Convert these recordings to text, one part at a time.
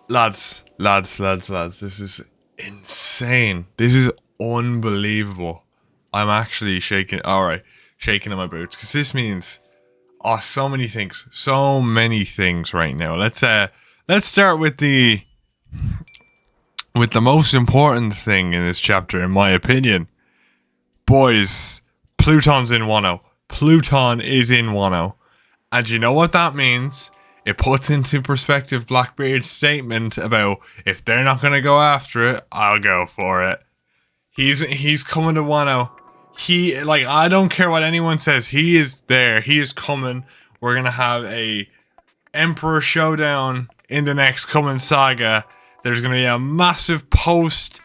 Lads. This is insane. This is unbelievable. I'm actually shaking. All right, shaking in my boots because this means so many things, right now. Let's start with the most important thing in this chapter, in my opinion. Boys, Pluton's in Wano. Pluton is in Wano. And you know what that means? It puts into perspective Blackbeard's statement about if they're not gonna go after it, I'll go for it. He's coming to Wano. I don't care what anyone says, he is there. He is coming. We're gonna have a Emperor showdown in the next coming saga. There's gonna be a massive post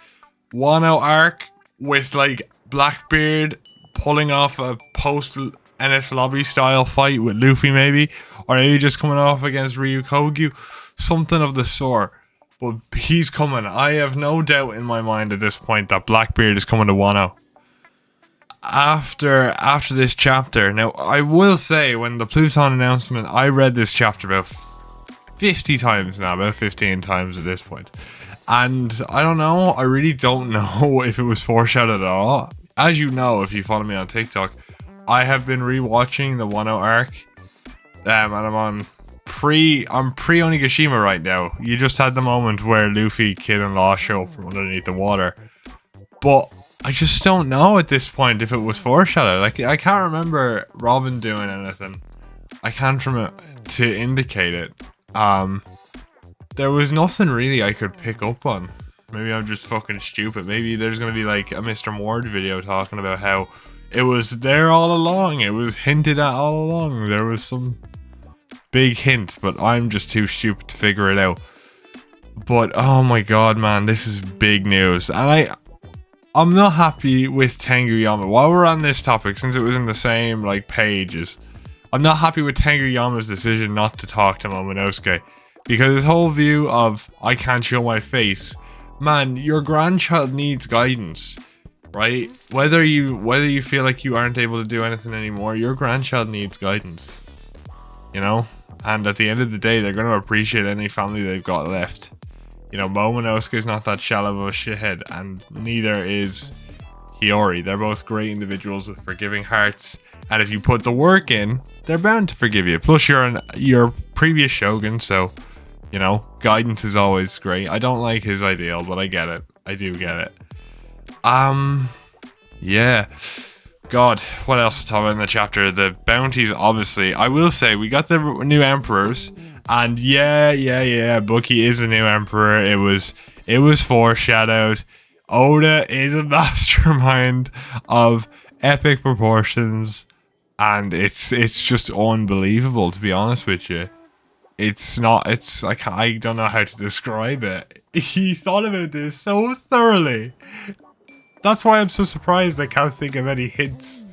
Wano arc with like Blackbeard pulling off a post NS Lobby style fight with Luffy maybe, or maybe just coming off against Ryukogyu, something of the sort. But he's coming. I have no doubt in my mind at this point that Blackbeard is coming to Wano. After this chapter, now I will say, when the Pluton announcement, I read this chapter about 50 times now, about 15 times at this point. And I don't know, I really don't know if it was foreshadowed at all. As you know, if you follow me on TikTok, I have been rewatching the Wano arc, and I'm pre-Onigashima right now. You just had the moment where Luffy, Kid, and Law show up from underneath the water. But I just don't know at this point if it was foreshadowed. Like, I can't remember Robin doing anything. I can't remember to indicate it. There was nothing really I could pick up on. Maybe I'm just fucking stupid. Maybe there's gonna be like a Mr. Ward video talking about how it was there all along. It was hinted at all along. There was some big hint, but I'm just too stupid to figure it out. But oh my god, man, this is big news. And I'm not happy with Tengu-Yama. While we're on this topic, since it was in the same like pages, I'm not happy with Tengu-Yama's decision not to talk to Momonosuke. Because his whole view of I can't show my face, man, your grandchild needs guidance, right? Whether you feel like you aren't able to do anything anymore, your grandchild needs guidance, you know. And at the end of the day, they're going to appreciate any family they've got left. You know, Momonosuke's not that shallow of a shithead, and neither is Hiyori. They're both great individuals with forgiving hearts, and if you put the work in, they're bound to forgive you. Plus, you're previous shogun, so you know, guidance is always great. I don't like his ideal, but I get it. I do get it. Yeah. God, what else to talk about in the chapter? The bounties, obviously. I will say, we got the new emperors, and yeah, Bucky is the new emperor. It was foreshadowed. Oda is a mastermind of epic proportions, and it's just unbelievable, to be honest with you. It's like, I don't know how to describe it. He thought about this so thoroughly. That's why I'm so surprised I can't think of any hints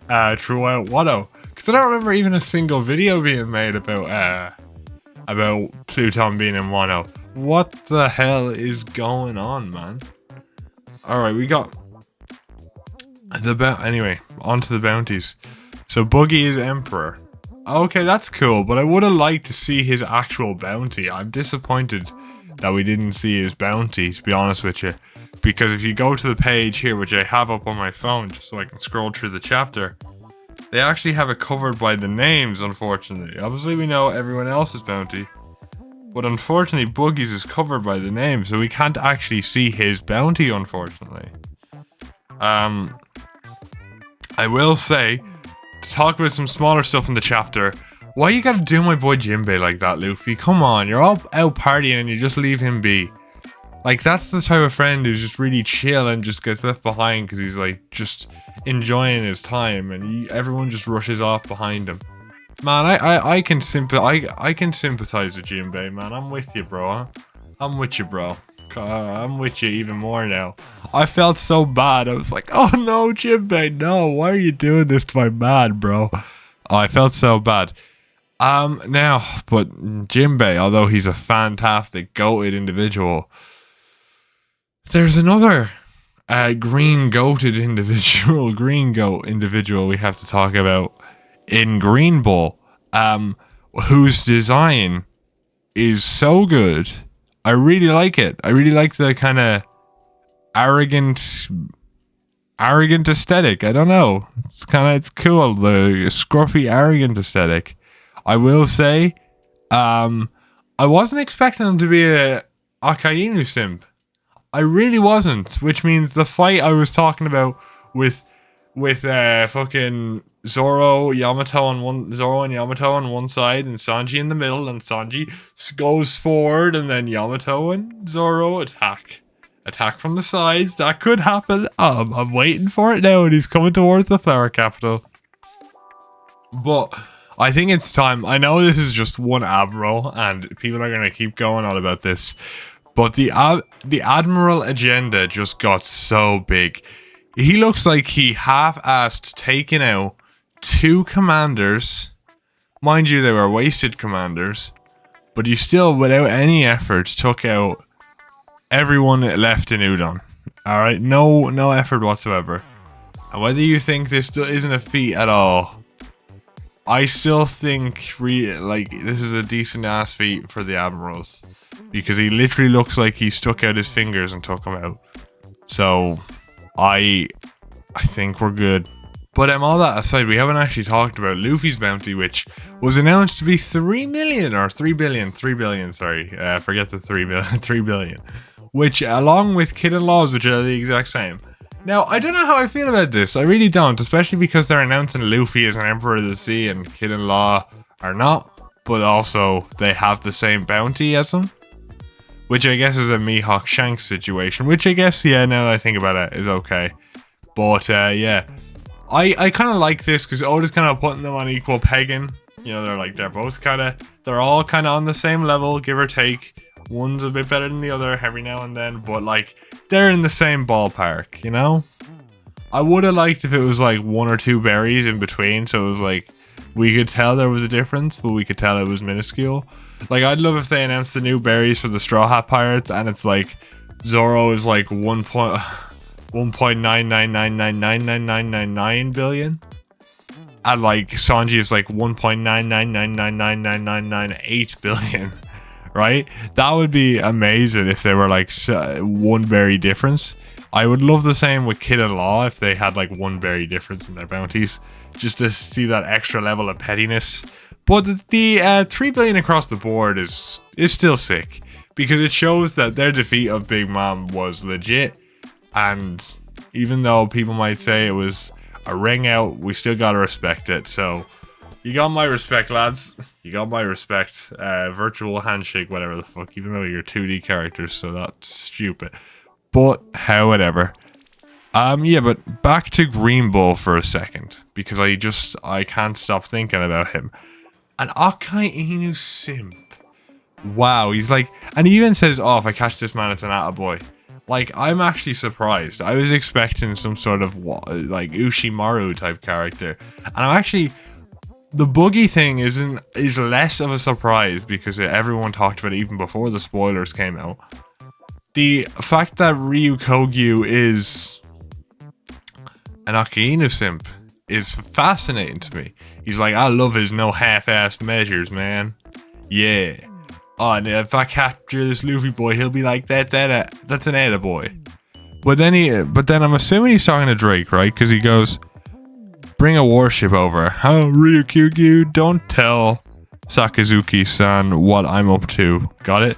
throughout Wano. Because I don't remember even a single video being made about Pluton being in Wano. What the hell is going on, man? Alright, we got anyway, on to the bounties. So Buggy is Emperor. Okay, that's cool, but I would have liked to see his actual bounty. I'm disappointed that we didn't see his bounty, to be honest with you. Because if you go to the page here, which I have up on my phone, just so I can scroll through the chapter, they actually have it covered by the names, unfortunately. Obviously, we know everyone else's bounty, but unfortunately, Buggy's is covered by the name, so we can't actually see his bounty, unfortunately. I will say, to talk about some smaller stuff in the chapter, why you gotta do my boy Jinbei like that, Luffy? Come on, you're all out partying and you just leave him be. Like, that's the type of friend who's just really chill and just gets left behind because he's like just enjoying his time, and everyone just rushes off behind him. Man, I can sympathize with Jinbei, man. I'm with you, bro. I'm with you, bro. I'm with you even more now. I felt so bad. I was like, oh no, Jinbei, no. Why are you doing this to my man, bro? Oh, I felt so bad. Now, but Jinbei, although he's a fantastic, goated individual, there's another green goat individual we have to talk about in Green Bull, whose design is so good. I really like it. I really like the kind of arrogant aesthetic. I don't know. It's cool. The scruffy, arrogant aesthetic. I will say, I wasn't expecting him to be a Akainu simp. I really wasn't. Which means the fight I was talking about with fucking Zoro and Yamato on one side and Sanji in the middle, and Sanji goes forward and then Yamato and Zoro attack from the sides. That could happen. I'm waiting for it now, and he's coming towards the flower capital. But I think it's time. I know this is just one admiral and people are gonna keep going on about this, but the admiral agenda just got so big. He looks like he half-assed taking out 2 commanders. Mind you, they were wasted commanders. But he still, without any effort, took out everyone left in Udon. Alright? No effort whatsoever. And whether you think this isn't a feat at all, I still think this is a decent ass feat for the admirals. Because he literally looks like he stuck out his fingers and took them out. So I think we're good. But all that aside, we haven't actually talked about Luffy's bounty, which was announced to be 3 million or 3 billion. 3 billion, sorry. Forget the 3 billion. Which, along with Kid and Law's, which are the exact same. Now, I don't know how I feel about this. I really don't, especially because they're announcing Luffy as an Emperor of the Sea and Kid and Law are not. But also, they have the same bounty as them. Which I guess is a Mihawk Shanks situation. Which I guess, yeah, now that I think about it, is okay. But, yeah. I kind of like this because Oda's kind of putting them on equal pegging. You know, they're all kind of on the same level, give or take. One's a bit better than the other every now and then. But, like, they're in the same ballpark, you know? I would have liked if it was, like, 1 or 2 berries in between. So it was, like, we could tell there was a difference, but we could tell it was minuscule. Like, I'd love if they announced the new berries for the Straw Hat Pirates, and it's like Zoro is like 1.999999999 billion, and like Sanji is like 1.999999998 billion. Right? That would be amazing if they were like 1 berry difference. I would love the same with Kid and Law if they had like 1 berry difference in their bounties, just to see that extra level of pettiness. But the 3 billion across the board is still sick, because it shows that their defeat of Big Mom was legit. And even though people might say it was a ring out, we still gotta respect it. So you got my respect, lads. You got my respect. Virtual handshake, whatever the fuck, even though you're 2D characters, so that's stupid. But however. Yeah, but back to Green Bull for a second, because I can't stop thinking about him. An Akainu simp. Wow, he's like, and he even says, oh, if I catch this man, it's an attaboy. Like, I'm actually surprised. I was expecting some sort of, like, Ushimaru type character. And I'm actually, the boogie thing is less of a surprise, because everyone talked about it even before the spoilers came out. The fact that Ryu Kogyu is an Akainu simp is fascinating to me. He's like, I love his no half-assed measures, man. Yeah. Oh, and if I capture this Luffy boy, he'll be like, that's an attaboy. But then I'm assuming he's talking to Drake, right? Because he goes, bring a warship over. Oh, Ryukyu, don't tell Sakazuki-san what I'm up to. Got it?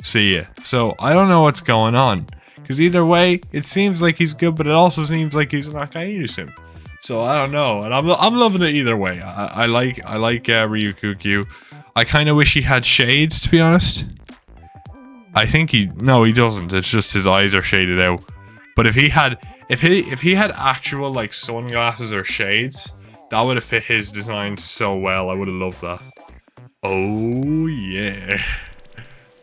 See ya. So, I don't know what's going on. Because either way, it seems like he's good, but it also seems like he's an Akainu simp. So I don't know, and I'm loving it either way. I like Ryukyu. I kind of wish he had shades, to be honest. I think he doesn't. It's just his eyes are shaded out. But if he had actual like sunglasses or shades, that would have fit his design so well. I would have loved that. Oh yeah,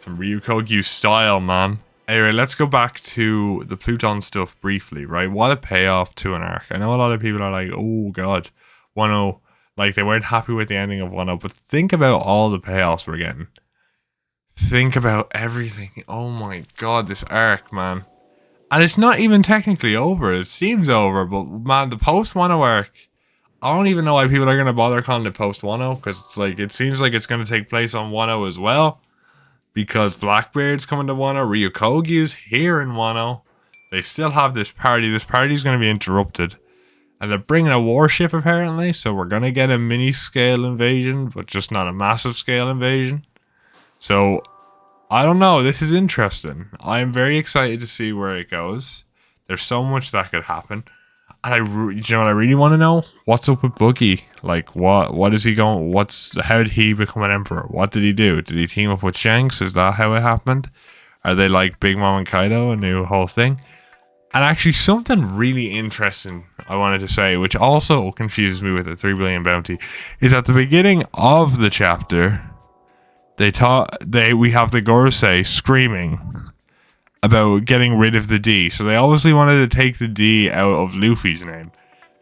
some Ryukyu style, man. Anyway, let's go back to the Pluton stuff briefly, right? What a payoff to an arc. I know a lot of people are like, oh god, 1-0. Like, they weren't happy with the ending of 1-0, but think about all the payoffs we're getting. Think about everything. Oh my god, this arc, man. And it's not even technically over. It seems over, but man, the post-1-0 arc, I don't even know why people are going to bother calling it post-1-0, because it's like, it seems like it's going to take place on 1-0 as well. because Blackbeard's coming to Wano, Ryukogi's here in Wano. They still have this party. This party's going to be interrupted. And they're bringing a warship apparently, so we're going to get a mini-scale invasion, but just not a massive-scale invasion. So, I don't know. This is interesting. I'm very excited to see where it goes. There's so much that could happen. And you know what I really want to know? What's up with Boogie? Like, what is he going? How did he become an emperor? What did he do? Did he team up with Shanks? Is that how it happened? Are they like Big Mom and Kaido, a new whole thing? And actually, something really interesting I wanted to say, which also confuses me with the 3 billion bounty, is at the beginning of the chapter, we have the Gorosei screaming about getting rid of the D. So they obviously wanted to take the D out of Luffy's name.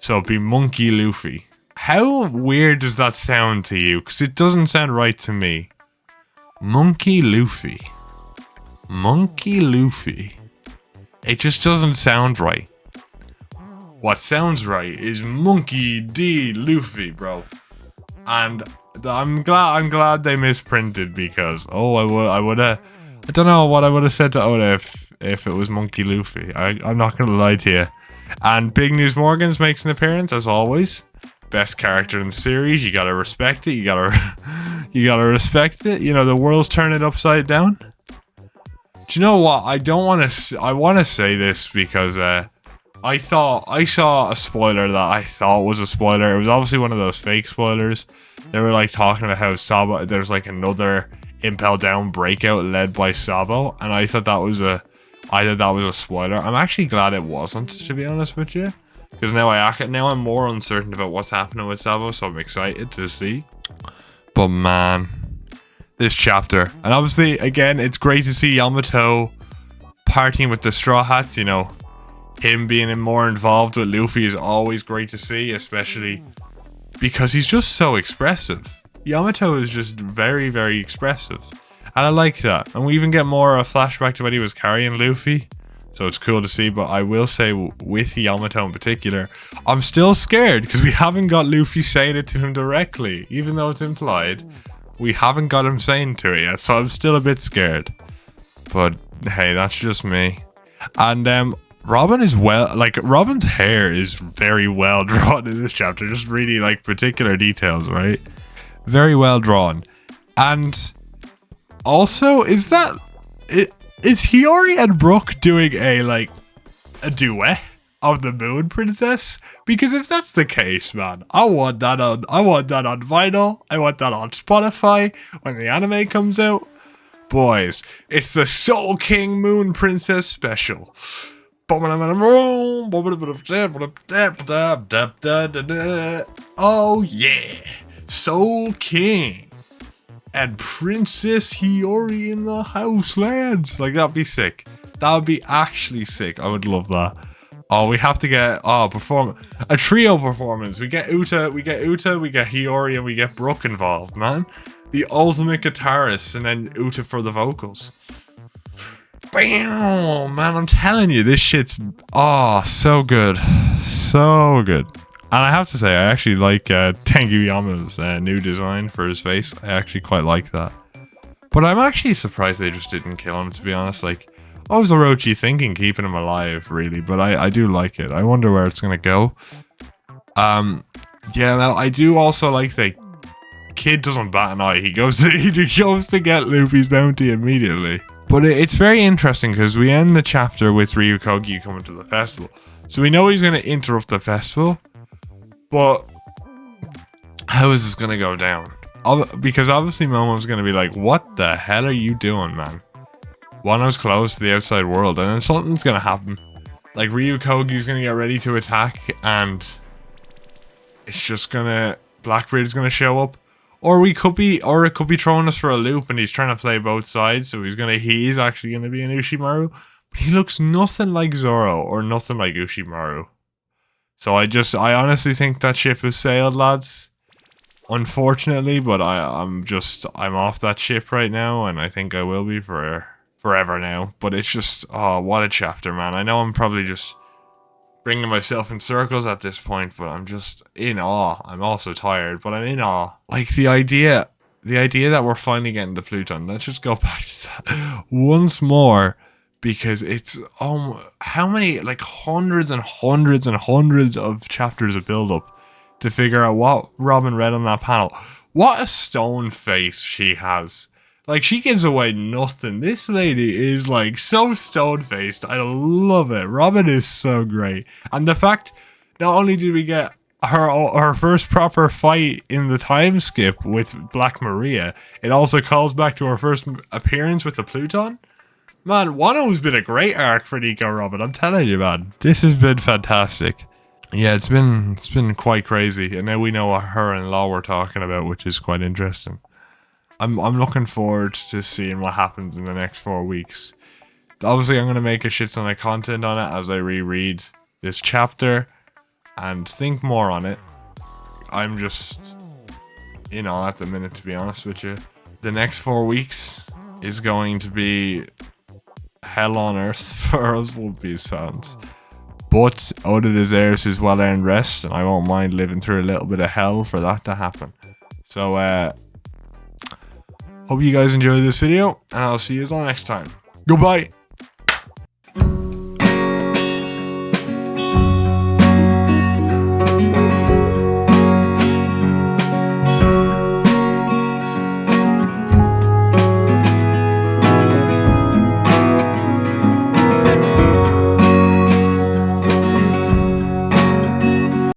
So it'd be Monkey Luffy. How weird does that sound to you? Because it doesn't sound right to me. Monkey Luffy. Monkey Luffy. It just doesn't sound right. What sounds right is Monkey D. Luffy, bro. And I'm glad they misprinted because I don't know what I would have said to Oda if it was Monkey Luffy. I'm not gonna lie to you. And Big News Morgans makes an appearance as always. Best character in the series. You gotta respect it. You gotta respect it. You know, the world's turning upside down. Do you know what? I want to say this because I saw a spoiler that I thought was a spoiler. It was obviously one of those fake spoilers. They were like talking about how Sabo, there's like another Impel Down breakout led by Sabo, and I thought that was a spoiler. I'm actually glad it wasn't, to be honest with you, because now I'm more uncertain about what's happening with Sabo, so I'm excited to see. But man, this chapter, and obviously again, it's great to see Yamato partying with the Straw Hats. You know, him being more involved with Luffy is always great to see, especially because he's just so expressive. Yamato is just very, very expressive, and I like that. And we even get more a flashback to when he was carrying Luffy, so it's cool to see. But I will say, with Yamato in particular, I'm still scared because we haven't got Luffy saying it to him directly, even though it's implied. We haven't got him saying to it yet, so I'm still a bit scared. But hey, that's just me. And Robin is Robin's hair is very well drawn in this chapter. Just really like particular details, right? Very well drawn. And also, is Hiyori and Brook doing a duet of the Moon Princess? Because if that's the case, man, I want that on vinyl. I want that on Spotify when the anime comes out. Boys, it's the Soul King Moon Princess special. Oh yeah, Soul King and Princess Hiyori in the house, lads. Like, that'd be sick. That would be actually sick. I would love that. Oh, we have to get a trio performance. We get Uta, we get Hiyori, and we get Brook involved, man. The ultimate guitarist, and then Uta for the vocals. Bam, man, I'm telling you, this shit's so good. So good. And I have to say, I actually like Tengu Yama's new design for his face. I actually quite like that. But I'm actually surprised they just didn't kill him, to be honest. Like, what was Orochi thinking keeping him alive, really? But I do like it. I wonder where it's going to go. Yeah, now, I do also like that Kid doesn't bat an eye. He goes to get Luffy's bounty immediately. But it's very interesting because we end the chapter with Ryukogi coming to the festival. So we know he's going to interrupt the festival. But how is this going to go down? Because obviously Momo's going to be like, what the hell are you doing, man? Wano's close to the outside world, and then something's going to happen. Like, Ryukogi's going to get ready to attack, and it's just going to... Blackbeard's going to show up. Or it could be throwing us for a loop, and he's trying to play both sides, so he's actually going to be an Ushimaru. But he looks nothing like Zoro, or nothing like Ushimaru. So I honestly think that ship has sailed, lads. Unfortunately, but I'm off that ship right now, and I think I will be for forever now. But it's just, oh, what a chapter, man. I know I'm probably just bringing myself in circles at this point, but I'm just in awe. I'm also tired, but I'm in awe. Like, the idea the idea that we're finally getting to Pluton. Let's just go back to that once more, because it's how many, like hundreds and hundreds and hundreds of chapters of build up to figure out what Robin read on that panel. What a stone face she has. Like, she gives away nothing. This lady is like so stone faced. I love it. Robin is so great. And the fact, not only did we get her first proper fight in the time skip with Black Maria, it also calls back to her first appearance with the Pluton. Man, Wano's been a great arc for Nico Robin. I'm telling you, man. This has been fantastic. Yeah, it's been quite crazy. And now we know what her and Law were talking about, which is quite interesting. I'm looking forward to seeing what happens in the next 4 weeks. Obviously, I'm going to make a shit ton of content on it as I reread this chapter and think more on it. I'm just, at the minute, to be honest with you. The next 4 weeks is going to be hell on earth for us One Piece fans. But Oda deserves his well-earned rest, and I won't mind living through a little bit of hell for that to happen. So, hope you guys enjoyed this video, and I'll see you all next time. Goodbye!